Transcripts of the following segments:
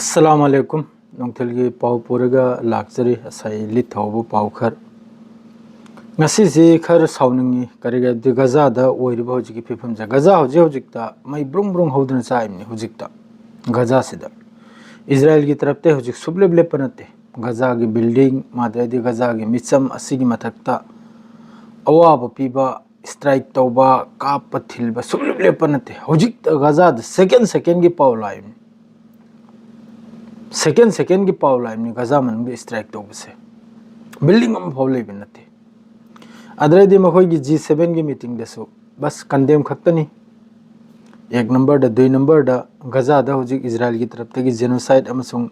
अस्सलामुअलैकुम नोंथलगी पाव पुरगा लाक्चरी असै लिथौबु पाव खर ngasi je khar saunangi kariga de gaza da oiriba hojiki phifam ja gaza hojikta mai brung hodna chaimni hojikta gaza sida israel gi tarafte hojik subleble panate gaza gi building madre de gaza gi micham asigi mathakta awaba piba strike tauba kap thilba subleble panate hojikta gaza da second gi paulaim second की पाव line में गजा मन में strike तो बसे building में फाव ले बिनते अदरे दे मखोई की G7 की मीटिंग दसो बस कंडेम खक्तनी एक नंबर द दो नंबर द गजा द होजिक इजराइल की तरफ तक जेनोसाइड अमसुंग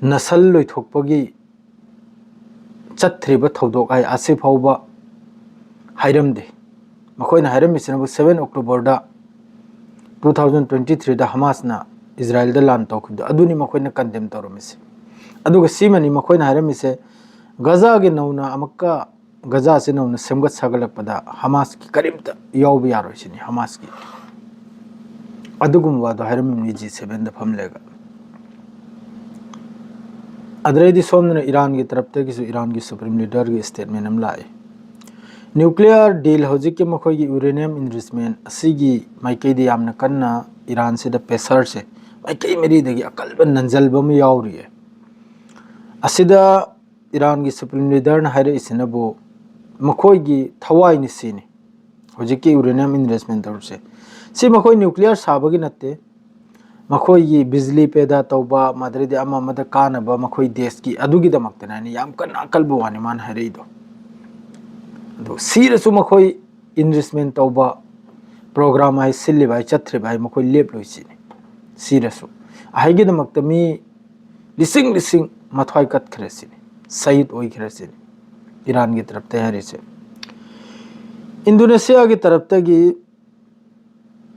नसल लोई थोकपगी चत्थ्रिब थौदोक आय आसे फावबा हायरम दे मखोइना हायरम मिसनबु 7 अक्टोबर द 2023 द हमास ना इजराइल द लान तौखद अदुनी मखोइना कंडेम तौरमिसे अदुगा सीमनी मखोइना हायरमिसे गजा गे नौना अमक्का गजा से नौना सेमगत सागलकपदा हमास की करीमता यावबि यारोइसिनी हमास की अदुगुम वादो हायरमिनी G7 द फमलेगा अदरेदी सोमना ईरान की तरफ ते किसु ईरान की सुप्रीम लीडर की स्टेटमेंट हम लाए न्यूक्लियर डील हौजिक के मखोई की यूरेनियम इनरिचमेंट असिगी माइकेदी यामना कन्ना ईरान से द पेसर से माइकई मेरी दगी अकलबन नंजलबा में यावरी है असिदा ईरान की सुप्रीम लीडर न हायरे इसनबो मखोई की थवाई निसीनी हौजिक के यूरेनियम इनरिचमेंट तौर से मखोई न्यूक्लियर साबगी नत्ते मखोई की बिजली पैदा तौबा मादरेदे अमा मद कानबा मखोई देश की अदुगी दमक्तनानी याम कन्ना अकलबो वानी मान हायरेदो दो सीरसु मखोई इनरिचमेंट तौबा प्रोग्राम है सिल्ली भाई चत्रे भाई मखोई लेप लोइसिनी सीरसु आहिगी दमक्ता मी लिसिंग मथवाई कत खरेसिनी शहीद ओई खरेसिनी ईरान की तरफ तैयारी से इंडोनेशिया की तरफ तगी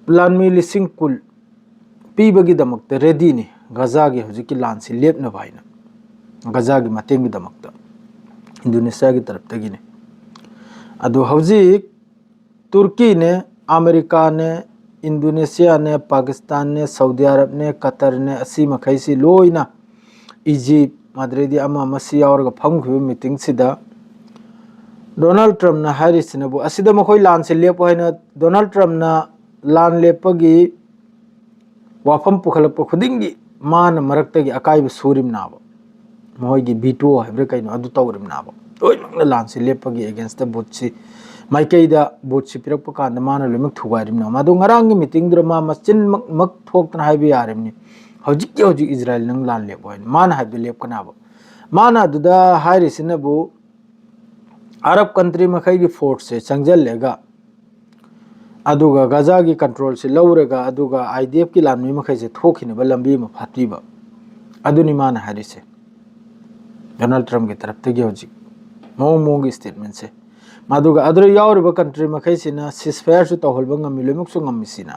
लानमी लिसिंग कुल पीबगी दमक्ता रेडी ने गजा की हजिकी लान से लेप न भाईना गजा की मतेंगी दमक्ता इंडोनेशिया की तरफ तगी ने अदो हजिक तुर्की ने अमेरिका ने इंडोनेशिया ने पाकिस्तान ने सऊदी अरब ने कतर ने असी मखैसी लोइना इजिप्ट माद्रेदी अमा मसी और फंगखिबे मीटिंग सिदा डोनाल्ड ट्रम्प ना हारिसनबु असिदा मखोई लान से लेप होइना डोनाल्ड ट्रम्प ना लान लेपगी वाफम पुखलप खुदिंगी मान मरक्तगी अकाइब सूरिम नाबो मोइगी बीटो हैब्रे कइनो अदु तौरिम नाबो ओइमक्ना लान से लेपगी अगेंस्ट द बुटसी माइकईदा बुटसी पिरक कान माना लोइमक थुगारिम ना मादो ngaraang gi मीटिंग द्रमा मचिन मक थोक्तन हाइबि यारिमनि हजिक इजराइल नंग लान लेप होइन मान हाइबि लेप कनाबो माना दुदा हाइरिसिनबु अरब कंट्री मखै की फोर्स से चंगजल लेगा अदुगा गजा की कंट्रोल से लौरेगा अदुगा आईडीएफ की लानमी मखै से थोखिनबा लंबी म फातिबा अदुनि मान हारिसे डोनाल्ड ट्रम्प की तरफ तगी हजिक मोंग की स्टेटमेंट से मादुगा अदर यावरबा कंट्री मखैसिना सिसफायर सु तौहलबा ngami लोइमुक सु ngami सिना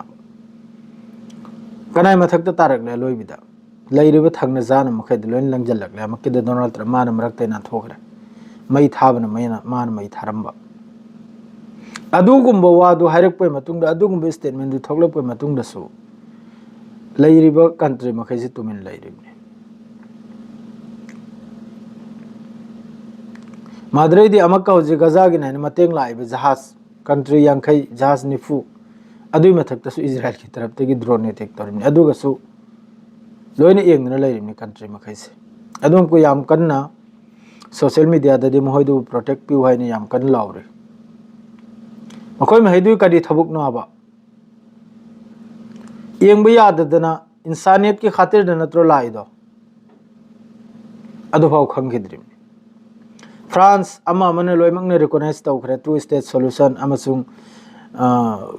कनाय मथकता तारकले लोइबिदा लैरिबा थंगना जाना मखैद लोइन लंगजलकले मक्किदा डोनाल्ड ट्रम्प मान मरक्तै ना थोखरे मई थाबना मैना मान मई थारंबा अदुगुम्बा वादु हाइरकपै मतुंगदा अदुगुम्बा स्टेटमेंट दु थोगलपै मतुंगदासु लैरिबा कंट्री मखैसि तुमिन लैरिबने माद्रेदी अमक्का होजे गजागी नाइन मतेंग लाइबे जहाज कंट्री यांखै जहाज निफु अदुई मथक्तसु इजराइल की तरफ तगी ड्रोन अटैक तौरिमने अदुगसु लोइना येंगना लैरिमने कंट्री मखैसे अदुम को याम कन्ना सोशल मीडिया ददि मोहैदु प्रोटेक्ट पिउ हाइना याम कन लाउरे मखोइ महैदु कदी थबुक नाबा येंगबा याददना इंसानियत की खातिर द नत्रो लाइदो अदुफाव खंगिद्रिम फ्रांस अमा मन लोइमंगने रिकॉग्नाइज तौखरे टू स्टेट सॉल्यूशन अमसुंग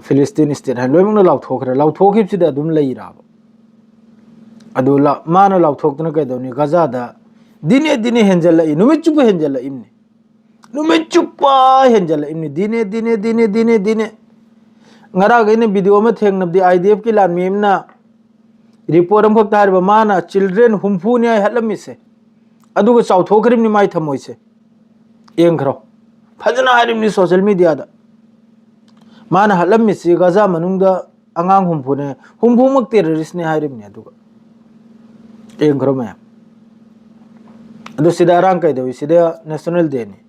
फिलिस्तीन स्टेट हाइ लोइमंगने लाउथोखरे लाउथोखिबसिदा अदुम लैराब अदुला मान लाउथोक्तन कैदौनी गजादा दिने हेंजल नुमिचुप हेंजल इमने नुमिचुपा हेंजल इमने दिने ngara गइने वीडियो में थेंगनबदि आईडीएफ की लान मेमना रिपोर्ट अमखक तारबा माना चिल्ड्रन हुमफुनि आइ हलमिसे अदुगा चाउथोखरिमनि माइ थमोइसे येंखरो फजना हारिमनि सोशल मीडिया दा मान हलमिसे गजा मनुंगदा अंगांग हुमफुने हुमफुमक टेररिस्ट ने हारिमनि अदुगा ꯌꯦꯡꯈ꯭ꯔꯣ ꯃꯌꯥꯝ ꯑꯗꯨ ꯁꯤꯗ ꯑꯔꯥꯡ ꯀꯩꯗꯧꯏ ꯁꯤꯗ ꯅꯦꯁꯅꯦꯜ ꯗꯦꯅꯤ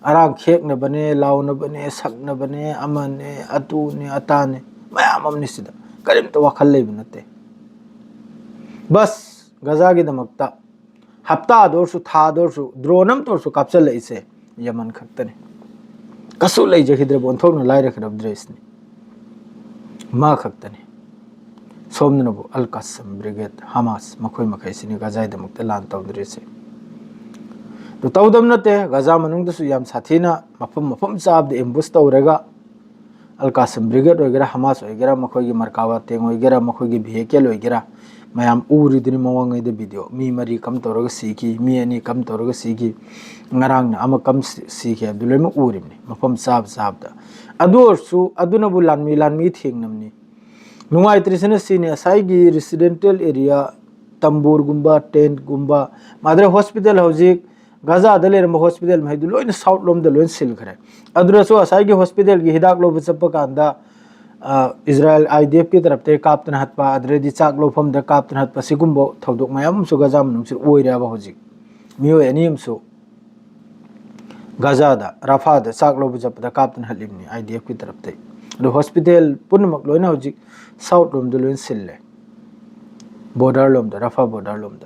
ꯑꯔꯥꯡ ꯈꯦꯛꯅꯕꯅꯦ ꯂꯥꯎꯅꯕꯅꯦ ꯁꯛꯅꯕꯅꯦ ꯑꯃꯅꯦ ꯑꯇꯨꯅꯦ ꯑꯇꯥꯅꯦ ꯃꯌꯥꯝ ꯑꯃꯅꯤ ꯁꯤꯗ ꯀꯔꯤꯝꯇ ꯋꯥꯈꯜ ꯂꯩꯕ ꯅꯠꯇꯦ ꯕꯁ ꯒꯖꯥꯒꯤꯗꯃꯛꯇ ꯍꯞꯇꯥꯗ ꯑꯣꯏꯔꯁꯨ ꯊꯥꯗ ꯑꯣꯏꯔꯁꯨ ꯗ꯭ꯔꯣꯟ ꯑꯃꯇ ꯑꯣꯏꯔꯁꯨ ꯀꯥꯞꯁꯤꯜꯂꯛꯏꯁꯦ ꯌꯃꯟ ꯈꯛꯇꯅꯤ ꯀꯩꯁꯨ ꯂꯩꯖꯈꯤꯗ꯭ꯔꯕ ꯑꯣꯟꯊꯣꯛꯅ ꯂꯥꯏꯔꯈ꯭ꯔꯕ ꯗ꯭ꯔꯦꯁꯅꯤ ꯃꯥ ꯈꯛꯇꯅꯤ ꯁꯣꯝꯗꯅꯕꯨ ꯑꯜ ꯀꯥꯁꯝ ꯕ꯭ꯔꯤꯒꯦꯗ ꯍꯃꯥꯁ ꯃꯈꯣꯏ ꯃꯈꯩꯁꯤꯅꯤ ꯒꯖꯥꯒꯤꯗꯃꯛꯇ ꯂꯥꯟ ꯇꯧꯗ꯭ꯔꯤꯁꯦ ꯑꯗꯨ ꯇꯧꯗꯕ ꯅꯠꯇꯦ ꯒꯖꯥ ꯃꯅꯨꯡꯗꯁꯨ ꯌꯥꯝ ꯁꯥꯊꯤꯅ ꯃꯐꯝ ꯆꯥꯕꯗ ꯑꯦꯝꯕꯨꯁ ꯇꯧꯔꯒ ꯑꯜ ꯀꯥꯁꯝ ꯕ꯭ꯔꯤꯒꯦꯗ ꯑꯣꯏꯒꯦꯔꯥ ꯍꯃꯥꯁ ꯑꯣꯏꯒꯦꯔꯥ ꯃꯈꯣꯏꯒꯤ ꯃꯔꯀꯥꯋꯥ ꯇꯦꯡ ꯑꯣꯏꯒꯦꯔꯥ ꯃꯈꯣꯏꯒꯤ ꯚꯤꯍꯦꯀꯦꯜ ꯑꯣꯏꯒꯦꯔꯥ ꯃꯌꯥꯝ ꯎꯔꯤꯗꯨꯅꯤ ꯃꯃꯥꯡꯉꯩꯗ ꯚꯤꯗꯤꯑꯣ ꯃꯤ 4 ꯀꯝ ꯇꯧꯔꯒ ꯁꯤꯈꯤ ꯃꯤ 2 ꯀꯝ ꯇꯧꯔꯒ ꯁꯤꯈꯤ ꯉꯔꯥꯡꯅ ꯑꯃ ꯀꯝ ꯁꯤꯈꯤ ꯍꯥꯏꯕꯗꯨ ꯂꯣꯏꯅꯃꯛ ꯎꯔꯤꯕꯅꯤ ꯃꯐꯝ ꯆꯥꯕꯗ ꯑꯗꯨ ꯑꯣꯏꯔꯁꯨ ꯑꯗꯨꯅꯕꯨ ꯂꯥꯟꯃꯤ ꯊꯦꯡꯅꯕꯅꯤ ꯅꯨꯡꯉꯥꯏꯇ꯭ꯔꯤꯁꯤꯅ ꯁꯤꯅꯤ ꯉꯁꯥꯏꯒꯤ ꯔꯦꯁꯤꯗꯦꯟꯇꯦꯜ ꯑꯦꯔꯤꯌꯥ ꯇꯝꯕꯨꯔꯒꯨꯝꯕ ꯇꯦꯟꯠꯒꯨꯝꯕ ꯃꯥꯗꯔ ꯍꯣꯁꯄꯤꯇꯥꯜ ꯍꯧꯖꯤꯛ ꯒꯖꯥꯗ ꯂꯩꯔꯝꯕ ꯍꯣꯁꯄꯤꯇꯥꯜ ꯃꯈꯩꯗꯨ ꯂꯣꯏꯅ ꯁꯥꯎꯠ ꯂꯣꯝꯗ ꯂꯣꯏꯅ ꯁꯤꯜꯈ꯭ꯔꯦ ꯑꯗꯨꯗꯁꯨ ꯉꯁꯥꯏꯒꯤ ꯍꯣꯁꯄꯤꯇꯥꯜꯒꯤ ꯍꯤꯗꯥꯛ ꯂꯧꯕ ꯆꯠꯄ ꯀꯥꯟꯗ इजराइल IDF की तरफ से कापतन हत्पा अदरेदी चाक लोफम द कापतन हत्पा सिगुम्बो थौदोक मयाम सु गजा मनुंग ओइराबा होजिक मियो एनिम सु गजा दा राफा दा चाक लोब जपदा कापतन हलिमनी IDF की तरफ से दो हॉस्पिटल पुनमक लोइना होजिक साउथ लोम द लोइन सिल्ले बॉर्डर लोम द राफा बॉर्डर लोम द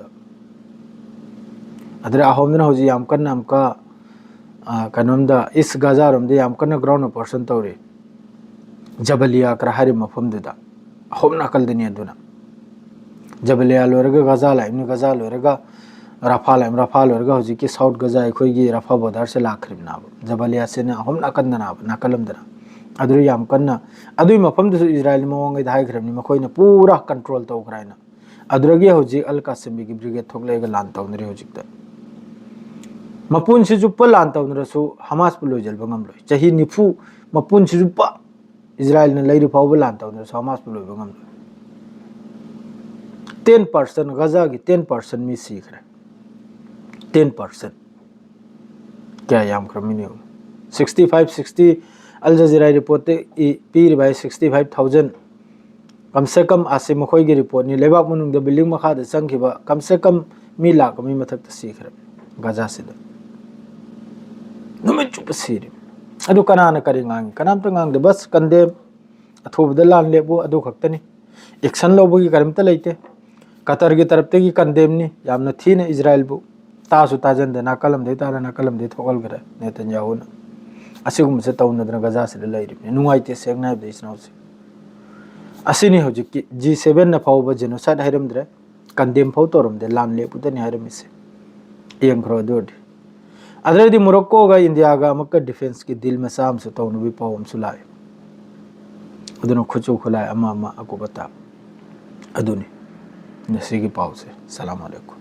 अदरे अहोमदन होजि याम कन्ना अमका कनोम दा इस गजा रोम द याम कन्ना ग्राउंड ऑपरेशन तौरे जबलिया करा हरि मफम दुदा होम नकल दनी अदुना जबलिया लोरगा गजा लाइम गजा लोरगा राफा लोरगा होजि के साउथ गजा अखोइगी राफा बॉर्डर से लाखरिम नाब जबलिया से न होम नकल नाब नकलम दना अदु याम कन्ना अदुई मफम दुसु इजराइल मवंगै धाइ खरमनि मखोइना पूरा कंट्रोल तौखराइना अदुरगे होजि अल कासिम की ब्रिगेड थोकलेगा लान तौनरे होजिकता मपुन से जुप्पा लान तौनरसु हमास पुलो जलबा ngамलोइ चही निफु मपुन से जुप्पा इजराइल ने लैरि फाउबा लान तौनरसु हमास पुलो ngамलोइ 10% गजा की 10% मी सीखरे 10% क्या याम क्रमिनियो 65-60 अल जजीरा रिपोर्ट पी बाय 65,000 कम से कम आसे मखोई की रिपोर्ट नि लेबाक मनुंग द बिल्डिंग मखा द संखिबा कम से कम मी लाख मी मथक त सीखरे गजा से नुमित चुप सीरि अदु कनाना करि ngang कनाम त ngang द बस कंदे अथोबद लान लेबो अदु खक्तनी एक्शन लोबगी करमत लेते कतर की तरफ ते की कंडेमनी यामना थीने इजराइल बु तासु ताजन द नाकलम दे तारा नाकलम दे थोगल गरे नेतन्याहु न असिगुम से तौनदन गजा से लैरिबने नुंगाइते सेगना दे इसनाउसे असिनी होजिक G7 न फाउबा जेनोसाइड हाइरमद्रे कंडेम फाउ तोरमदे लान लेपुतनी हाइरमिसे एंग्रो दोड अदरेदी मोरक्को गा इंडिया गा मक्का डिफेंस की दिल में साम से तौनबी पावम सुलाय अदुनो खुचु खुलाय अमा अमा अकुबता अदुनी नसीगी पाव से सलाम अलैकुम।